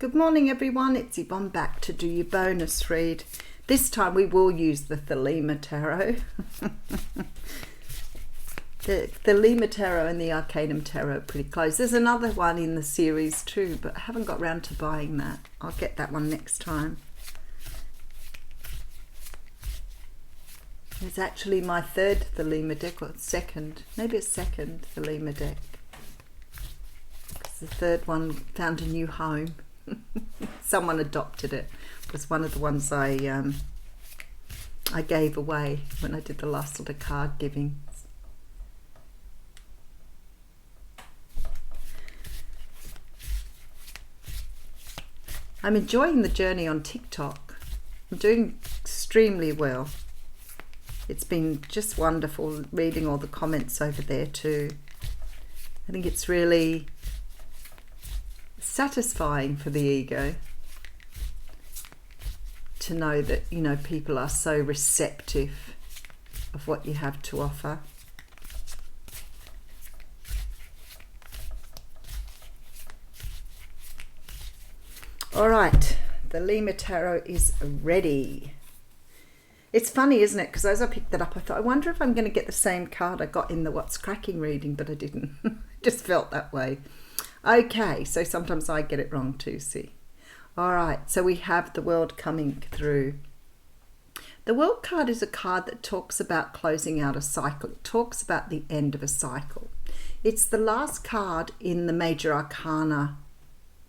Good morning everyone, it's Yvonne back to do your bonus read. This time we will use the Thelema Tarot. The Thelema Tarot and the Arcanum Tarot are pretty close. There's another one in the series too, but I haven't got round to buying that. I'll get that one next time. It's actually my third Thelema deck, or second, maybe a second Thelema deck. Because the third one found a new home. Someone adopted it. It was one of the ones I gave away when I did the last lot of card giving. I'm enjoying the journey on TikTok. I'm doing extremely well. It's been just wonderful reading all the comments over there too. I think it's really satisfying for the ego to know that, you know, people are so receptive of what you have to offer. All right, the Thelema Tarot is ready. It's funny, isn't it? Because as I picked that up, I thought, I wonder if I'm going to get the same card I got in the What's Cracking reading, but I didn't. Just felt that way. Okay, so sometimes I get it wrong too, see. All right, so we have the World coming through. The World card is a card that talks about closing out a cycle. It talks about the end of a cycle. It's the last card in the Major Arcana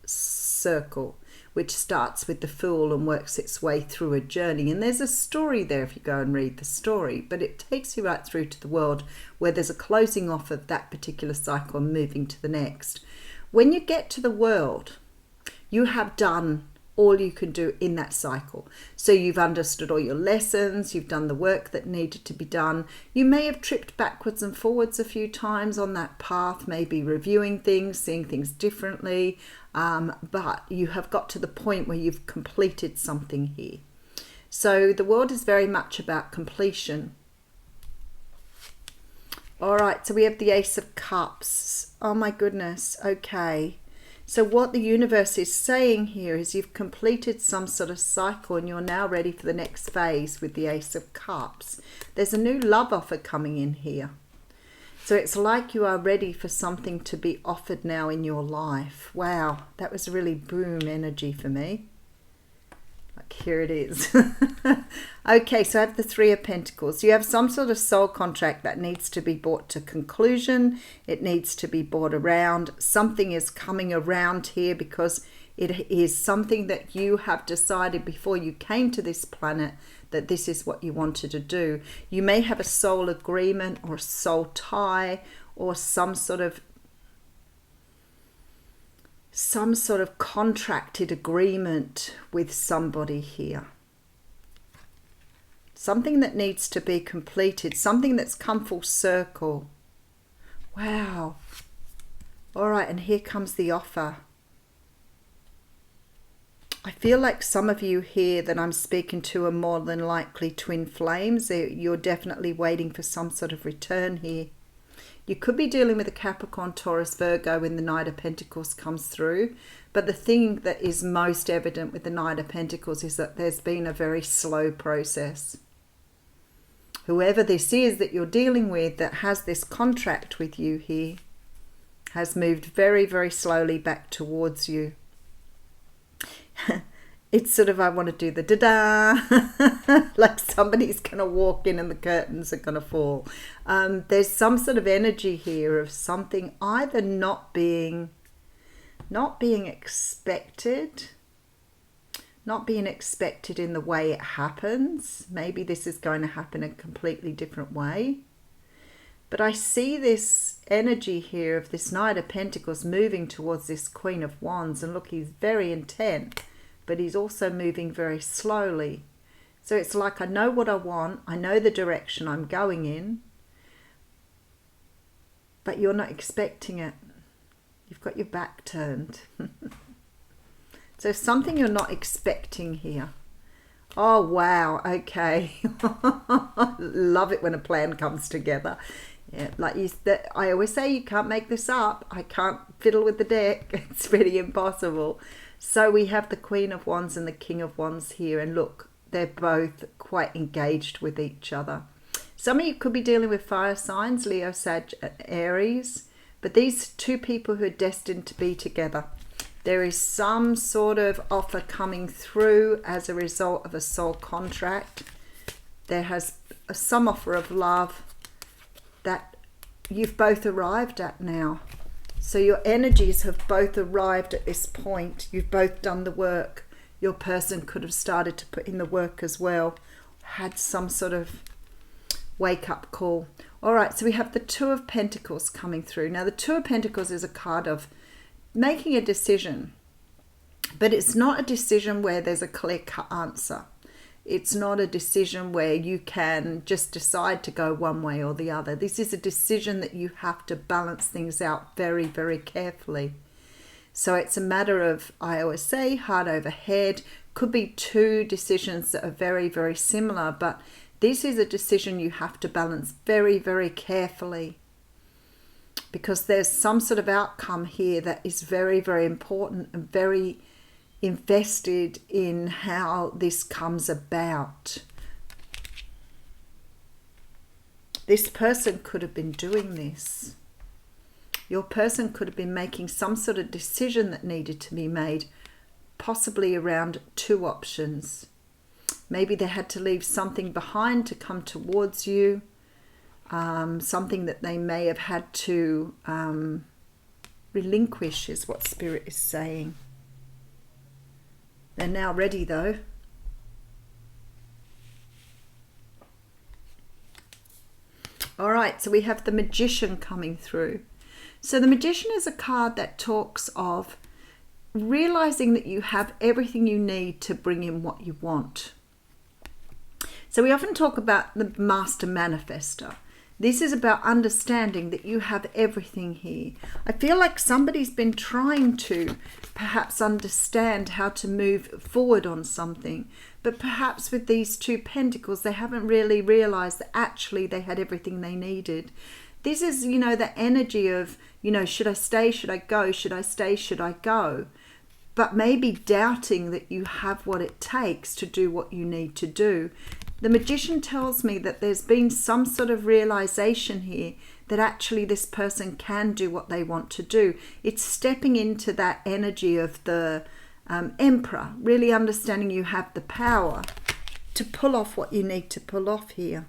circle, which starts with the Fool and works its way through a journey. And there's a story there if you go and read the story, but it takes you right through to the World, where there's a closing off of that particular cycle and moving to the next. When you get to the World, you have done all you can do in that cycle. So you've understood all your lessons, you've done the work that needed to be done. You may have tripped backwards and forwards a few times on that path, maybe reviewing things, seeing things differently, but you have got to the point where you've completed something here. So the World is very much about completion. All right, so we have the Ace of Cups. Oh my goodness, okay. So what the universe is saying here is you've completed some sort of cycle and you're now ready for the next phase with the Ace of Cups. There's a new love offer coming in here. So it's like you are ready for something to be offered now in your life. Wow, that was really boom energy for me. Like, here it is. Okay, so I have the Three of Pentacles. You have some sort of soul contract that needs to be brought to conclusion. It needs to be brought around. Something is coming around here because it is something that you have decided before you came to this planet that this is what you wanted to do. You may have a soul agreement or a soul tie or some sort of contracted agreement with somebody here. Something that needs to be completed, something that's come full circle. Wow. All right, and here comes the offer. I feel like some of you here that I'm speaking to are more than likely twin flames. You're definitely waiting for some sort of return here. You could be dealing with a Capricorn, Taurus, Virgo when the Knight of Pentacles comes through. But the thing that is most evident with the Knight of Pentacles is that there's been a very slow process. Whoever this is that you're dealing with that has this contract with you here has moved very, very slowly back towards you. It's sort of, I want to do the da-da, like somebody's going to walk in and the curtains are going to fall. There's some sort of energy here of something either not being expected, not being expected in the way it happens. Maybe this is going to happen a completely different way. But I see this energy here of this Knight of Pentacles moving towards this Queen of Wands. And look, he's very intent, but he's also moving very slowly. So it's like, I know what I want. I know the direction I'm going in. But you're not expecting it. You've got your back turned. So something you're not expecting here. Oh, wow. Okay. Love it when a plan comes together. Yeah, I always say, you can't make this up. I can't fiddle with the deck. It's really impossible. So we have the Queen of Wands and the King of Wands here. And look, they're both quite engaged with each other. Some of you could be dealing with fire signs, Leo, Sag, Aries. But these two people who are destined to be together, there is some sort of offer coming through as a result of a soul contract. There has some offer of love that you've both arrived at now. So your energies have both arrived at this point. You've both done the work. Your person could have started to put in the work as well, had some sort of wake-up call. All right, so we have the Two of Pentacles coming through. Now, the Two of Pentacles is a card of making a decision, but it's not a decision where there's a clear-cut answer. It's not a decision where you can just decide to go one way or the other. This is a decision that you have to balance things out very, very carefully. So it's a matter of, I always say, heart over head. Could be two decisions that are very, very similar, but this is a decision you have to balance very, very carefully, because there's some sort of outcome here that is very, very important and very invested in how this comes about. This person could have been doing this. Your person could have been making some sort of decision that needed to be made, possibly around two options. Maybe they had to leave something behind to come towards you, something that they may have had to relinquish is what Spirit is saying. They're now ready though. All right, so we have the Magician coming through. So the Magician is a card that talks of realizing that you have everything you need to bring in what you want. So we often talk about the Master Manifester. This is about understanding that you have everything here. I feel like somebody's been trying to perhaps understand how to move forward on something, but perhaps with these two pentacles, they haven't really realized that actually they had everything they needed. This is, you know, the energy of, you know, should I stay? Should I go? Should I stay? Should I go? But maybe doubting that you have what it takes to do what you need to do. The Magician tells me that there's been some sort of realization here that actually this person can do what they want to do. It's stepping into that energy of the Emperor, really understanding you have the power to pull off what you need to pull off here.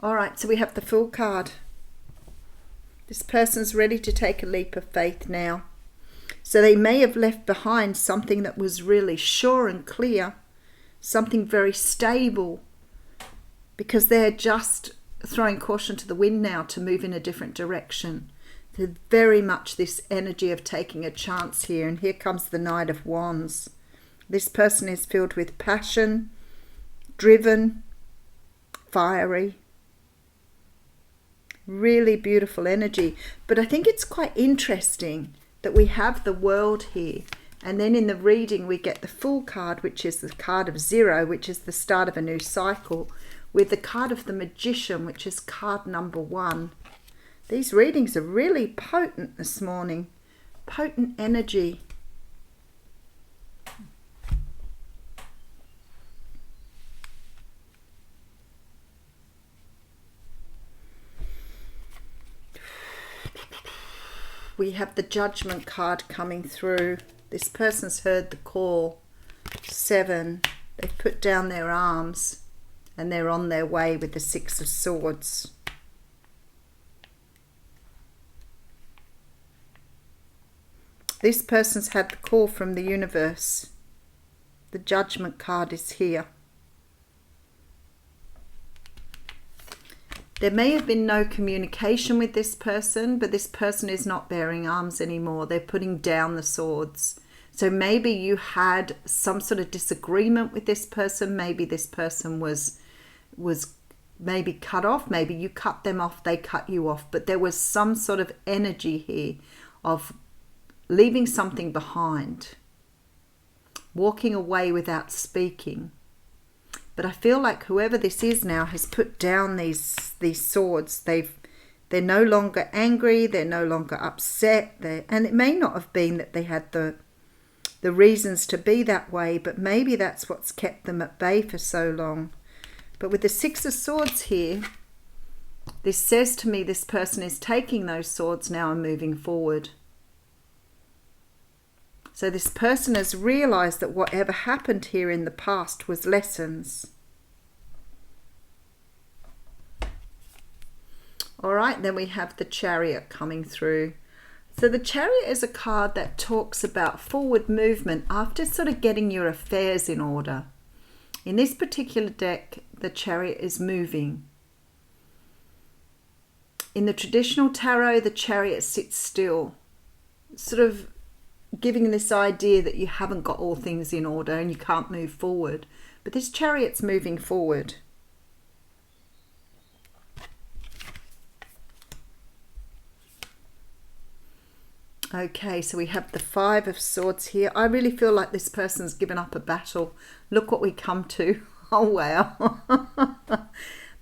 All right, so we have the Fool card. This person's ready to take a leap of faith now. So they may have left behind something that was really sure and clear, something very stable, because they're just throwing caution to the wind now to move in a different direction. There's very much this energy of taking a chance here. And here comes the Knight of Wands. This person is filled with passion, driven, fiery, really beautiful energy. But I think it's quite interesting that we have the World here. And then in the reading, we get the Fool card, which is the card of 0, which is the start of a new cycle, with the card of the Magician, which is card number 1. These readings are really potent this morning. Potent energy. We have the Judgment card coming through. This person's heard the call. 7. They've put down their arms and they're on their way with the 6 of Swords. This person's had the call from the universe. The Judgment card is here. There may have been no communication with this person, but this person is not bearing arms anymore. They're putting down the swords. So maybe you had some sort of disagreement with this person. Maybe this person was maybe cut off. Maybe you cut them off, they cut you off. But there was some sort of energy here of leaving something behind, walking away without speaking. But I feel like whoever this is now has put down these swords. They're no longer angry. They're no longer upset. And it may not have been that they had the reasons to be that way, but maybe that's what's kept them at bay for so long. But with the Six of Swords here, this says to me this person is taking those swords now and moving forward. So this person has realized that whatever happened here in the past was lessons. All right, then we have the Chariot coming through. So the Chariot is a card that talks about forward movement after sort of getting your affairs in order. In this particular deck, the Chariot is moving. In the traditional tarot, the Chariot sits still, sort of giving this idea that you haven't got all things in order and you can't move forward. But this Chariot's moving forward. Okay, so we have the Five of Swords here. I really feel like this person's given up a battle. Look what we come to. Oh, wow.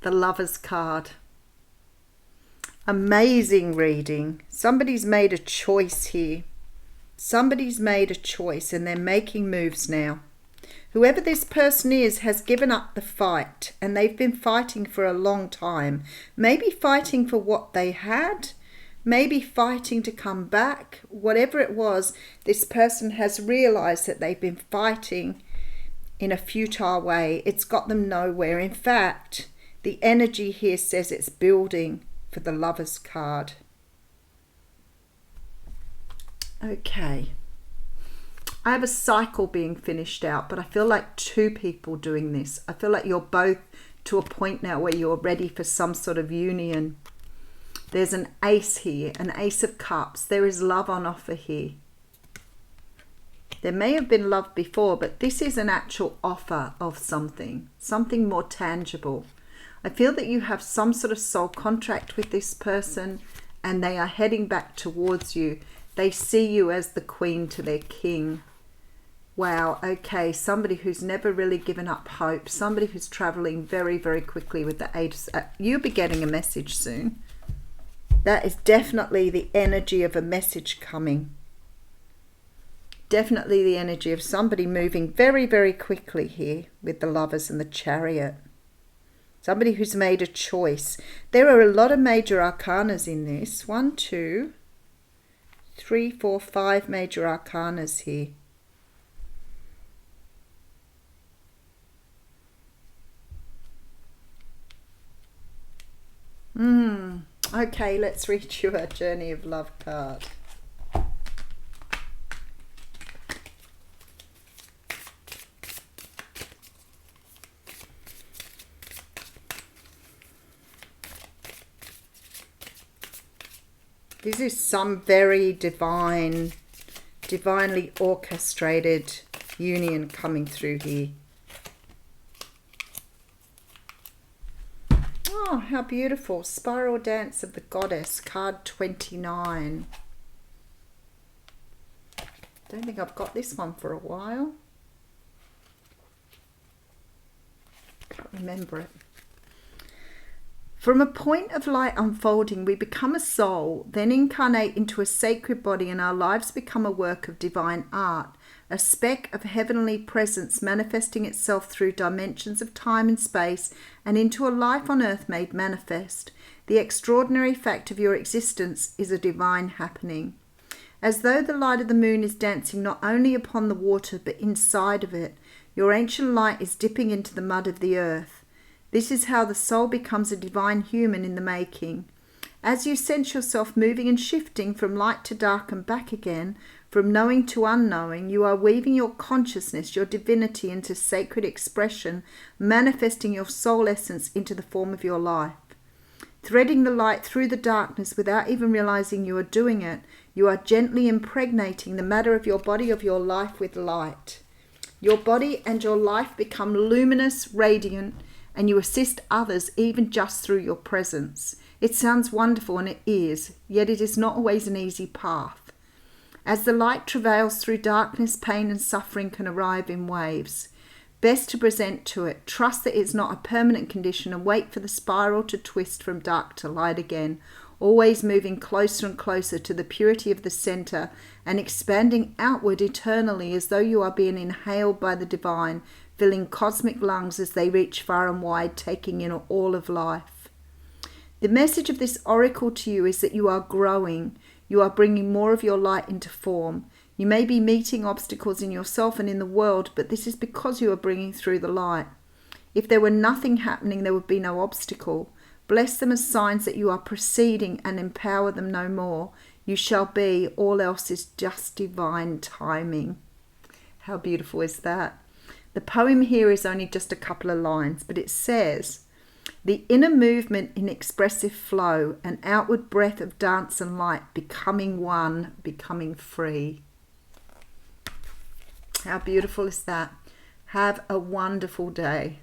The Lover's card. Amazing reading. Somebody's made a choice here. Somebody's made a choice and they're making moves now. Whoever this person is has given up the fight, and they've been fighting for a long time. Maybe fighting for what they had, maybe fighting to come back. Whatever it was, this person has realized that they've been fighting in a futile way. It's got them nowhere. In fact, the energy here says it's building for the Lover's card. Okay. I have a cycle being finished out, but I feel like two people doing this. I feel like you're both to a point now where you're ready for some sort of union. There's an Ace here, an Ace of Cups. There is love on offer here. There may have been love before, but this is an actual offer of something more tangible. I feel that you have some sort of soul contract with this person and they are heading back towards you. They see you as the queen to their king. Wow, okay, somebody who's never really given up hope, somebody who's traveling very, very quickly with the Eight. You'll be getting a message soon. That is definitely the energy of a message coming. Definitely the energy of somebody moving very, very quickly here with the Lovers and the Chariot. Somebody who's made a choice. There are a lot of major arcanas in this. 1, 2, 3, 4, 5 major arcanas here. Okay, let's read you a Journey of Love card. This is some very divinely orchestrated union coming through here. Oh, how beautiful. Spiral Dance of the Goddess, card 29. Don't think I've got this one for a while. Can't remember it. From a point of light unfolding, we become a soul, then incarnate into a sacred body, and our lives become a work of divine art, a speck of heavenly presence manifesting itself through dimensions of time and space and into a life on earth made manifest. The extraordinary fact of your existence is a divine happening. As though the light of the moon is dancing not only upon the water but inside of it, your ancient light is dipping into the mud of the earth. This is how the soul becomes a divine human in the making. As you sense yourself moving and shifting from light to dark and back again, from knowing to unknowing, you are weaving your consciousness, your divinity into sacred expression, manifesting your soul essence into the form of your life. Threading the light through the darkness without even realizing you are doing it, you are gently impregnating the matter of your body, of your life, with light. Your body and your life become luminous, radiant, and you assist others even just through your presence. It sounds wonderful, and it is, yet it is not always an easy path. As the light travails through darkness, pain and suffering can arrive in waves. best to present to it. Trust that it's not a permanent condition and wait for the spiral to twist from dark to light again, always moving closer and closer to the purity of the center and expanding outward eternally as though you are being inhaled by the divine, filling cosmic lungs as they reach far and wide, taking in all of life. The message of this oracle to you is that you are growing. You are bringing more of your light into form. You may be meeting obstacles in yourself and in the world, but this is because you are bringing through the light. If there were nothing happening, there would be no obstacle. Bless them as signs that you are proceeding and empower them no more. You shall be. All else is just divine timing. How beautiful is that? The poem here is only just a couple of lines, but it says, the inner movement in expressive flow, an outward breath of dance and light, becoming one, becoming free. How beautiful is that? Have a wonderful day.